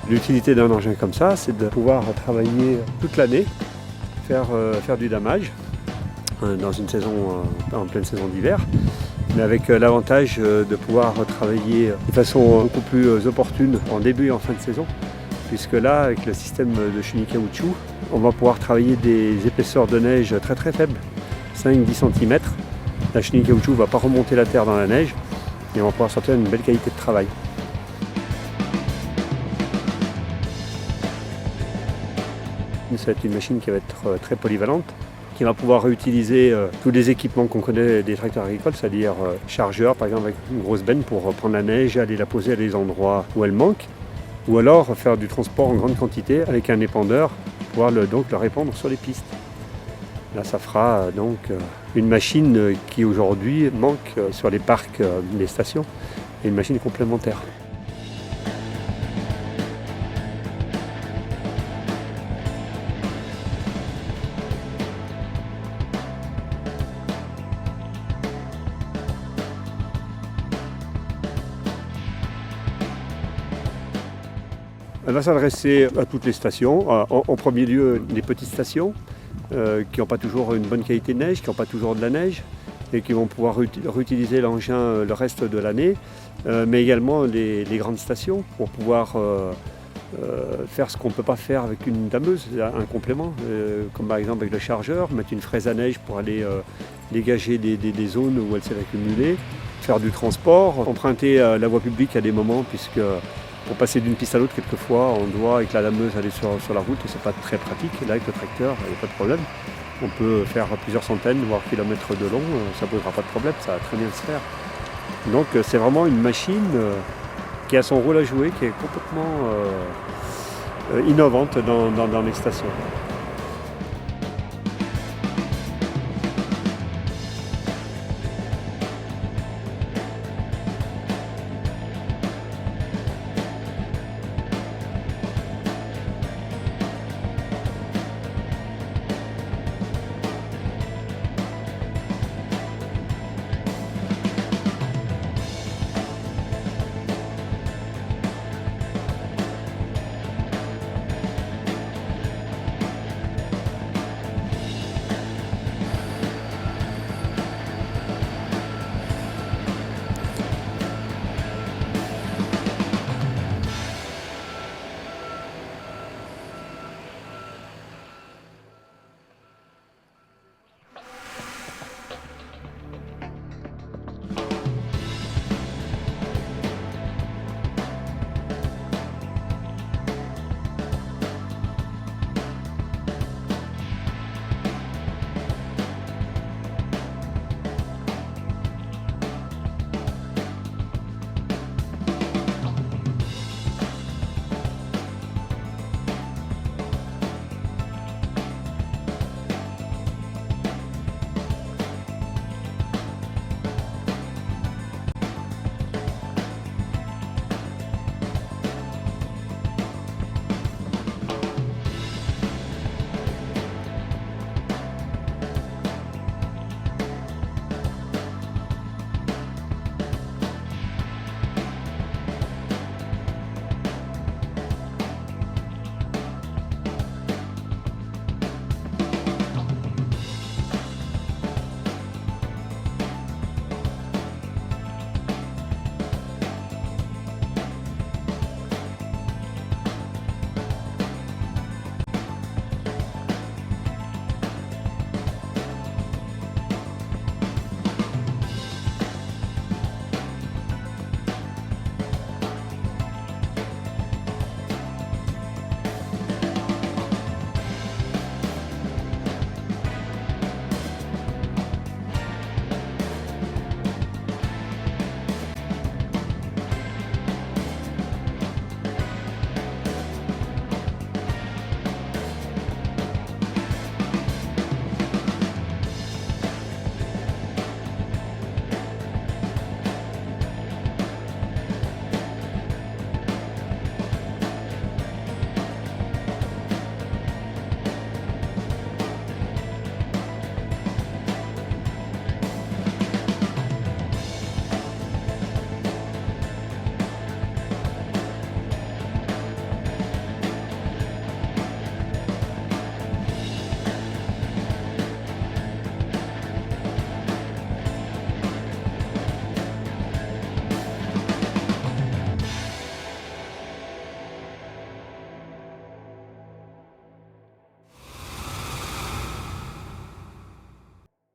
L'utilité d'un engin comme ça, c'est de pouvoir travailler toute l'année, faire du damage dans une saison, en pleine saison d'hiver, mais avec l'avantage de pouvoir travailler de façon beaucoup plus opportune en début et en fin de saison, puisque là, avec le système de chenille caoutchouc, on va pouvoir travailler des épaisseurs de neige très très faibles, 5-10 cm. La chenille caoutchouc ne va pas remonter la terre dans la neige et on va pouvoir sortir une belle qualité de travail. Ça va être une machine qui va être très polyvalente, qui va pouvoir réutiliser tous les équipements qu'on connaît des tracteurs agricoles, c'est-à-dire chargeur par exemple avec une grosse benne pour prendre la neige, aller la poser à des endroits où elle manque, ou alors faire du transport en grande quantité avec un épandeur, pouvoir donc le répandre sur les pistes. Là ça fera donc une machine qui aujourd'hui manque sur les parcs des stations, et une machine complémentaire. Elle va s'adresser à toutes les stations, en premier lieu les petites stations qui n'ont pas toujours une bonne qualité de neige, qui n'ont pas toujours de la neige et qui vont pouvoir réutiliser l'engin le reste de l'année, mais également les grandes stations pour pouvoir faire ce qu'on ne peut pas faire avec une dameuse, un complément, comme par exemple avec le chargeur, mettre une fraise à neige pour aller dégager des zones où elle s'est accumulée, faire du transport, emprunter la voie publique à des moments puisque pour passer d'une piste à l'autre, quelquefois, on doit, avec la dameuse, aller sur la route et c'est pas très pratique. Là, avec le tracteur, il n'y a pas de problème. On peut faire plusieurs centaines, voire kilomètres de long, ça ne posera pas de problème, ça va très bien se faire. Donc, c'est vraiment une machine qui a son rôle à jouer, qui est complètement innovante dans les stations.